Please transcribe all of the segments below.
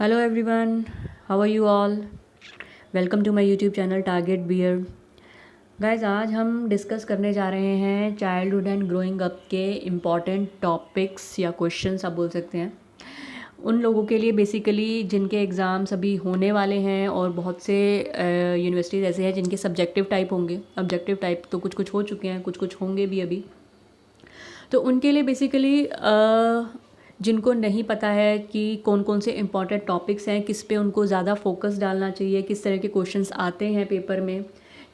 Hello everyone, how are you all? Welcome to my YouTube channel target bear. Guys आज हम discuss करने जा रहे हैं चाइल्डहुड एंड ग्रोइंग अप के इम्पॉर्टेंट टॉपिक्स या क्वेश्चंस आप बोल सकते हैं। उन लोगों के लिए बेसिकली जिनके एग्ज़ाम्स अभी होने वाले हैं और बहुत से यूनिवर्सिटीज़ ऐसे हैं जिनके सब्जेक्टिव टाइप होंगे। ऑब्जेक्टिव टाइप तो कुछ कुछ हो चुके हैं, कुछ कुछ होंगे भी अभी। तो उनके लिए बेसिकली जिनको नहीं पता है कि कौन कौन से इम्पॉर्टेंट टॉपिक्स हैं, किस पे उनको ज़्यादा फोकस डालना चाहिए, किस तरह के क्वेश्चंस आते हैं पेपर में।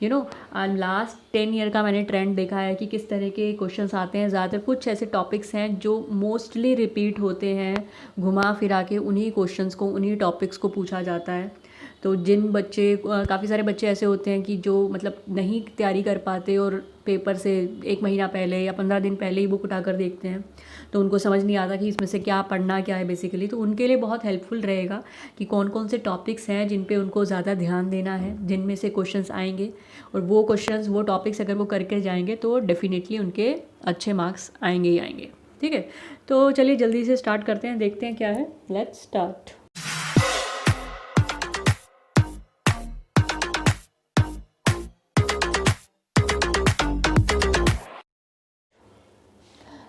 लास्ट 10 ईयर का मैंने ट्रेंड देखा है कि किस तरह के क्वेश्चंस आते हैं। ज़्यादातर कुछ ऐसे टॉपिक्स हैं जो मोस्टली रिपीट होते हैं, घुमा फिरा के उन्हीं क्वेश्चंस को, उन्हीं टॉपिक्स को पूछा जाता है। तो जिन बच्चे काफ़ी सारे बच्चे ऐसे होते हैं कि जो मतलब नहीं तैयारी कर पाते और पेपर से 1 महीना पहले या 15 दिन पहले ही बुक उठाकर देखते हैं, तो उनको समझ नहीं आता कि इसमें से क्या पढ़ना क्या है बेसिकली। तो उनके लिए बहुत हेल्पफुल रहेगा कि कौन कौन से टॉपिक्स हैं जिन पे उनको ज़्यादा ध्यान देना है, जिनमें से क्वेश्चंस आएंगे, और वो क्वेश्चंस, वो टॉपिक्स अगर वो करके जाएंगे तो डेफिनेटली उनके अच्छे मार्क्स आएंगे ही आएंगे। ठीक है, तो चलिए जल्दी से स्टार्ट करते हैं, देखते हैं क्या है। Let's start.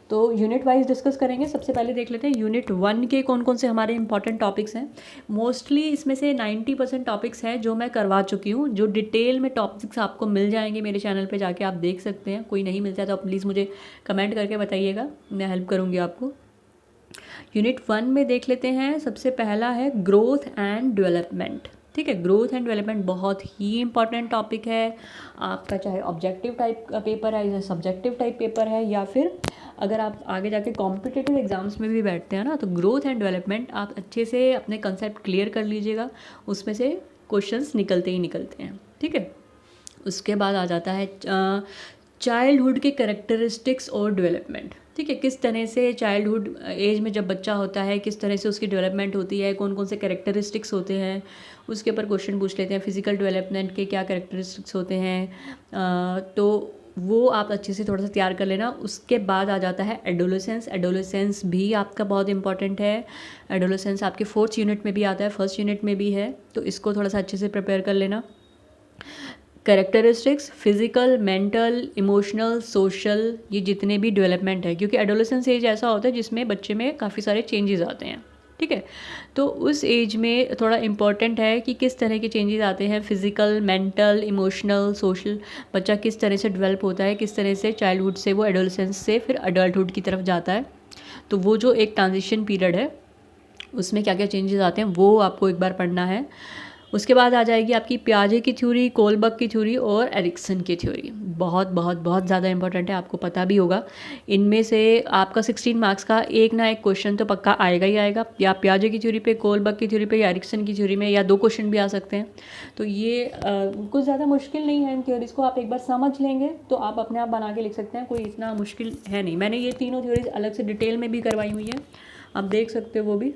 तो यूनिट वाइज डिस्कस करेंगे। सबसे पहले देख लेते हैं यूनिट 1 के कौन कौन से हमारे इंपॉर्टेंट टॉपिक्स हैं। मोस्टली इसमें से 90% टॉपिक्स हैं जो मैं करवा चुकी हूँ। जो डिटेल में टॉपिक्स आपको मिल जाएंगे मेरे चैनल पे जाके आप देख सकते हैं। कोई नहीं मिलता है तो आप प्लीज़ मुझे कमेंट करके बताइएगा, मैं हेल्प करूँगी आपको। यूनिट 1 में देख लेते हैं। सबसे पहला है ग्रोथ एंड डेवलपमेंट। ठीक है, ग्रोथ एंड डेवलपमेंट बहुत ही इंपॉर्टेंट टॉपिक है आपका, चाहे ऑब्जेक्टिव टाइप का पेपर है या सब्जेक्टिव टाइप पेपर है, या फिर अगर आप आगे जाके कॉम्पिटिटिव एग्जाम्स में भी बैठते हैं ना, तो ग्रोथ एंड डेवलपमेंट आप अच्छे से अपने कंसेप्ट क्लियर कर लीजिएगा, उसमें से क्वेश्चंस निकलते ही निकलते हैं। ठीक है, उसके बाद आ जाता है चाइल्डहुड के कैरेक्टरिस्टिक्स और डेवलपमेंट। ठीक है, किस तरह से चाइल्डहुड एज में जब बच्चा होता है किस तरह से उसकी डेवलपमेंट होती है, कौन कौन से कैरेक्टरिस्टिक्स होते हैं, उसके ऊपर क्वेश्चन पूछ लेते हैं। फिजिकल डेवलपमेंट के क्या कैरेक्टरिस्टिक्स होते हैं, तो वो आप अच्छे से थोड़ा सा तैयार कर लेना। उसके बाद आ जाता है एडोलेसेंस। एडोलेसेंस भी आपका बहुत इंपॉर्टेंट है। एडोलेसेंस आपके 4th यूनिट में भी आता है, 1st यूनिट में भी है, तो इसको थोड़ा सा अच्छे से प्रिपेयर कर लेना। Characteristics, physical, mental, emotional, social, ये जितने भी डेवलपमेंट है, क्योंकि एडोलेसेंस एज ऐसा होता है जिसमें बच्चे में काफ़ी सारे चेंजेस आते हैं। ठीक है, तो उस एज में थोड़ा इम्पॉर्टेंट है कि किस तरह के चेंजेस आते हैं, फिजिकल, मेंटल, इमोशनल, सोशल, बच्चा किस तरह से डेवलप होता है, किस तरह से चाइल्डहुड से वो एडोलेसेंस से फिर अडल्टहुड की तरफ जाता है। तो वो जो एक ट्रांजिशन पीरियड है उसमें क्या क्या चेंजेस आते हैं वो आपको एक बार पढ़ना है। उसके बाद आ जाएगी आपकी पियाजे की थ्योरी, कोलबर्ग की थ्योरी और एरिक्सन की थ्योरी। बहुत बहुत बहुत ज़्यादा इंपॉर्टेंट है, आपको पता भी होगा। इनमें से आपका 16 मार्क्स का एक ना एक क्वेश्चन तो पक्का आएगा ही आएगा, या पियाजे की थ्योरी पे, कोलबर्ग की थ्योरी पे, या एरिक्सन की थ्योरी में, या 2 क्वेश्चन भी आ सकते हैं। तो ये कुछ ज़्यादा मुश्किल नहीं है। इन थ्योरीज़ को आप एक बार समझ लेंगे तो आप अपने आप बना के लिख सकते हैं, कोई इतना मुश्किल है नहीं। मैंने ये तीनों थ्योरीज अलग से डिटेल में भी करवाई हुई है, आप देख सकते हो वो भी।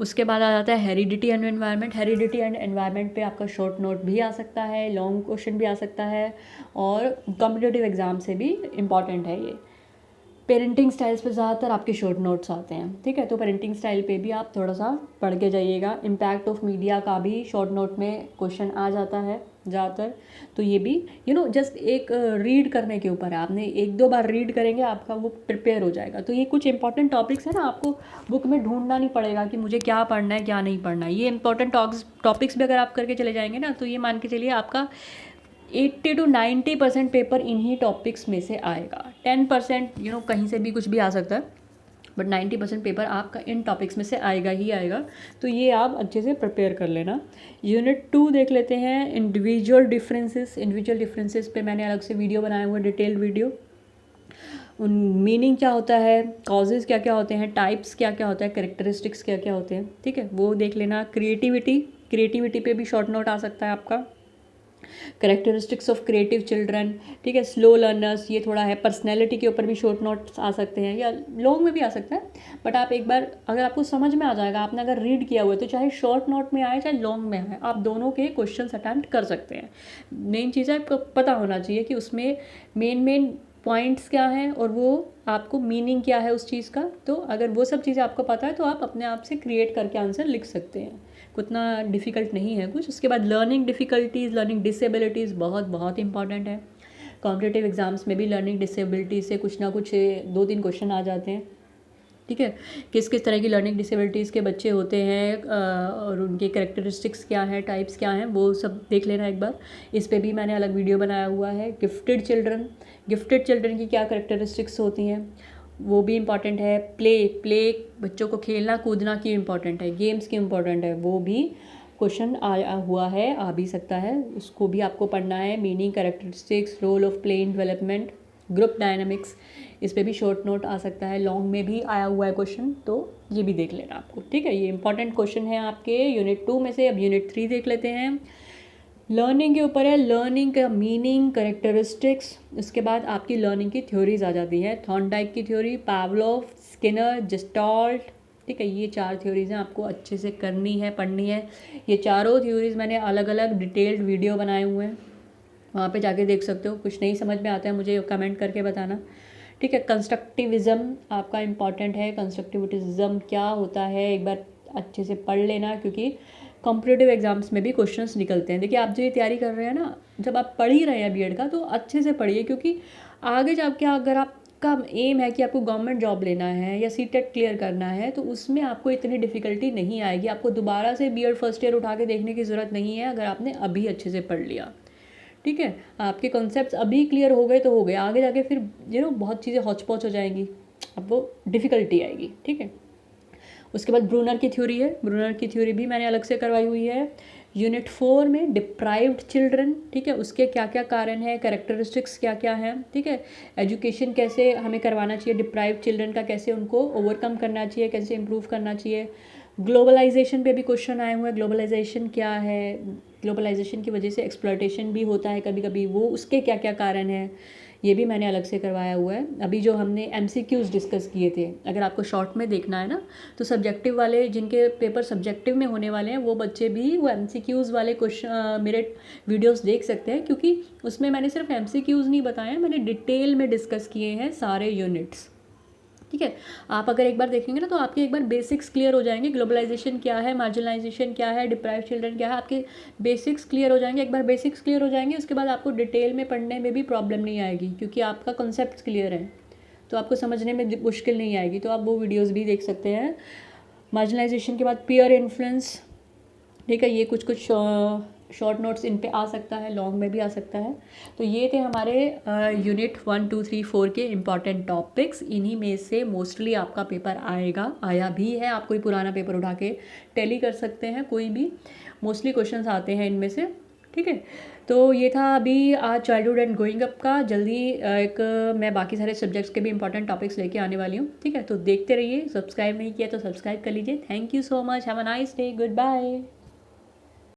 उसके बाद आ जाता है heredity and environment. Heredity and environment पे आपका शॉर्ट नोट भी आ सकता है, लॉन्ग क्वेश्चन भी आ सकता है, और कॉम्पिटिटिव एग्जाम से भी इम्पॉर्टेंट है ये। पेरेंटिंग स्टाइल्स पे ज़्यादातर आपके शॉर्ट नोट्स आते हैं। ठीक है, तो पेरेंटिंग स्टाइल पे भी आप थोड़ा सा पढ़ के जाइएगा। इम्पैक्ट ऑफ मीडिया का भी शॉर्ट नोट में क्वेश्चन आ जाता है ज़्यादातर। तो ये भी जस्ट एक रीड करने के ऊपर है, आपने 1-2 बार रीड करेंगे आपका वो प्रिपेयर हो जाएगा। तो ये कुछ इंपॉर्टेंट टॉपिक्स है ना, आपको बुक में ढूंढना नहीं पड़ेगा कि मुझे क्या पढ़ना है क्या नहीं पढ़ना है। ये इंपॉर्टेंट टॉपिक्स भी अगर आप करके चले जाएंगे ना, तो ये मान के चलिए आपका 80 to 90% पेपर इन्हीं टॉपिक्स में से आएगा। 10% कहीं से भी कुछ भी आ सकता है, बट 90% पेपर आपका इन टॉपिक्स में से आएगा ही आएगा। तो ये आप अच्छे से प्रिपेयर कर लेना। यूनिट 2 देख लेते हैं, इंडिविजुअल डिफरेंसेस। इंडिविजुअल डिफरेंसेस पे मैंने अलग से वीडियो बनाए हुए, डिटेल्ड वीडियो। उन मीनिंग क्या होता है, कॉजेज़ क्या क्या होते हैं, टाइप्स क्या क्या होता है, कैरेक्टरिस्टिक्स क्या क्या होते हैं। ठीक है, वो देख लेना। क्रिएटिविटी पे भी शॉर्ट नोट आ सकता है आपका। Characteristics of creative children. ठीक है, स्लो लर्नर्स, ये थोड़ा है। पर्सनैलिटी के ऊपर भी शॉर्ट नोट्स आ सकते हैं, या लॉन्ग में भी आ सकता है, बट आप एक बार अगर आपको समझ में आ जाएगा, आपने अगर रीड किया हुआ है, तो चाहे शॉर्ट नोट में आए चाहे लॉन्ग में आए, आप दोनों के क्वेश्चन अटैम्प्ट कर सकते हैं। मेन चीज़ है आपको पता होना चाहिए कि उसमें मेन पॉइंट्स क्या हैं और वो आपको मीनिंग क्या है उस चीज़ का। तो अगर वो सब चीज़ें आपको पता है तो आप अपने आप से क्रिएट करके आंसर लिख सकते हैं, उतना डिफ़िकल्ट नहीं है कुछ। उसके बाद लर्निंग डिफ़िकल्टीज़, लर्निंग डिसेबिलिटीज़ बहुत बहुत इंपॉर्टेंट है। कॉम्पिटिटिव एग्जाम्स में भी लर्निंग डिसेबिलिटी से कुछ ना कुछ 2-3 क्वेश्चन आ जाते हैं, ठीक है। किस किस तरह की लर्निंग डिसेबिलिटीज़ के बच्चे होते हैं और उनके कैरेक्टरिस्टिक्स क्या हैं, टाइप्स क्या हैं, वो सब देख लेना एक बार। इस पे भी मैंने अलग वीडियो बनाया हुआ है। गिफ्टेड चिल्ड्रन की क्या कैरेक्टरिस्टिक्स होती हैं वो भी इम्पॉर्टेंट है। प्ले बच्चों को खेलना कूदना क्यों इम्पॉर्टेंट है, गेम्स क्यों इम्पॉर्टेंट है, वो भी क्वेश्चन आया हुआ है, आ भी सकता है, उसको भी आपको पढ़ना है। Meaning, characteristics, role of play in development, group dynamics, इस पे भी शॉर्ट नोट आ सकता है। लॉन्ग में भी आया हुआ है क्वेश्चन, तो ये भी देख लेना आपको, ठीक है। ये इंपॉर्टेंट क्वेश्चन है आपके यूनिट 2 में से। अब यूनिट 3 देख लेते हैं। लर्निंग के ऊपर है। लर्निंग का मीनिंग, कैरेक्टरिस्टिक्स, उसके बाद आपकी लर्निंग की थ्योरीज आ जाती है। थॉर्नडाइक की थ्योरी, पावलोव, स्किनर, जेस्टाल्ट, ठीक है। ये 4 थ्योरीज हैं, आपको अच्छे से करनी है, पढ़नी है। ये चारों थ्योरीज मैंने अलग अलग डिटेल्ड वीडियो बनाए हुए हैं, वहाँ पे जाके देख सकते हो। कुछ नहीं समझ में आता है मुझे कमेंट करके बताना, ठीक है। कंस्ट्रक्टिविज़म आपका इम्पॉर्टेंट है। कंस्ट्रक्टिविज़म क्या होता है एक बार अच्छे से पढ़ लेना, क्योंकि कॉम्पिटिटिव एग्जाम्स में भी क्वेश्चंस निकलते हैं। देखिए आप जो ये तैयारी कर रहे हैं ना, जब आप पढ़ ही रहे हैं बीएड का, तो अच्छे से पढ़िए, क्योंकि आगे जाके अगर आपका एम है कि आपको गवर्नमेंट जॉब लेना है या सीटेट क्लियर करना है, तो उसमें आपको इतनी डिफ़िकल्टी नहीं आएगी। आपको दोबारा से बीएड फर्स्ट ईयर उठा के देखने की ज़रूरत नहीं है, अगर आपने अभी अच्छे से पढ़ लिया, ठीक है। आपके कॉन्सेप्ट्स अभी क्लियर हो गए तो हो गए, आगे जाके फिर बहुत चीज़ें हौच पौच हो जाएंगी, अब वो डिफ़िकल्टी आएगी, ठीक है। उसके बाद ब्रूनर की थ्योरी है। ब्रूनर की थ्योरी भी मैंने अलग से करवाई हुई है। यूनिट 4 में डिप्राइव्ड चिल्ड्रन, ठीक है, उसके क्या क्या कारण है, कैरेक्टरिस्टिक्स क्या क्या हैं, ठीक है। एजुकेशन कैसे हमें करवाना चाहिए डिप्राइव्ड चिल्ड्रन का, कैसे उनको ओवरकम करना चाहिए, कैसे इम्प्रूव करना चाहिए। ग्लोबलाइजेशन पे भी क्वेश्चन आए हुए हैं। ग्लोबलाइजेशन क्या है, ग्लोबलाइजेशन की वजह से एक्सप्लॉयटेशन भी होता है कभी कभी, वो उसके क्या क्या कारण हैं, ये भी मैंने अलग से करवाया हुआ है। अभी जो हमने MCQs डिस्कस किए थे, अगर आपको शॉर्ट में देखना है ना, तो सब्जेक्टिव वाले जिनके पेपर सब्जेक्टिव में होने वाले हैं, वो बच्चे भी वो MCQs वाले क्वेश्चन मेरे वीडियोस देख सकते हैं, क्योंकि उसमें मैंने सिर्फ MCQs नहीं बताए हैं, मैंने डिटेल में डिस्कस किए हैं सारे यूनिट्स, ठीक है। आप अगर एक बार देखेंगे ना, तो आपके एक बार बेसिक्स क्लियर हो जाएंगे। ग्लोबलाइजेशन क्या है, मार्जिनलाइजेशन क्या है, डिप्राइव्ड चिल्ड्रन क्या है, आपके बेसिक्स क्लियर हो जाएंगे। एक बार बेसिक्स क्लियर हो जाएंगे, उसके बाद आपको डिटेल में पढ़ने में भी प्रॉब्लम नहीं आएगी, क्योंकि आपका कॉन्सेप्ट क्लियर है, तो आपको समझने में मुश्किल नहीं आएगी। तो आप वो वीडियोज़ भी देख सकते हैं। मार्जिनलाइजेशन के बाद पीयर इन्फ्लुएंस, ठीक है। ये कुछ कुछ शॉर्ट नोट्स इन पे आ सकता है, लॉन्ग में भी आ सकता है। तो ये थे हमारे यूनिट 1, 2, 3, 4 के इम्पॉर्टेंट टॉपिक्स। इन्हीं में से मोस्टली आपका पेपर आएगा, आया भी है। आप कोई पुराना पेपर उठा के टैली कर सकते हैं, कोई भी मोस्टली क्वेश्चंस आते हैं इनमें से, ठीक है। तो ये था अभी आज चाइल्डहुड एंड ग्रोइंग अप का। जल्दी एक मैं बाकी सारे सब्जेक्ट्स के भी इंपॉर्टेंट टॉपिक्स लेके आने वाली हूँ, ठीक है। तो देखते रहिए, सब्सक्राइब नहीं किया तो सब्सक्राइब कर लीजिए। Thank you so much, have a nice day, good bye.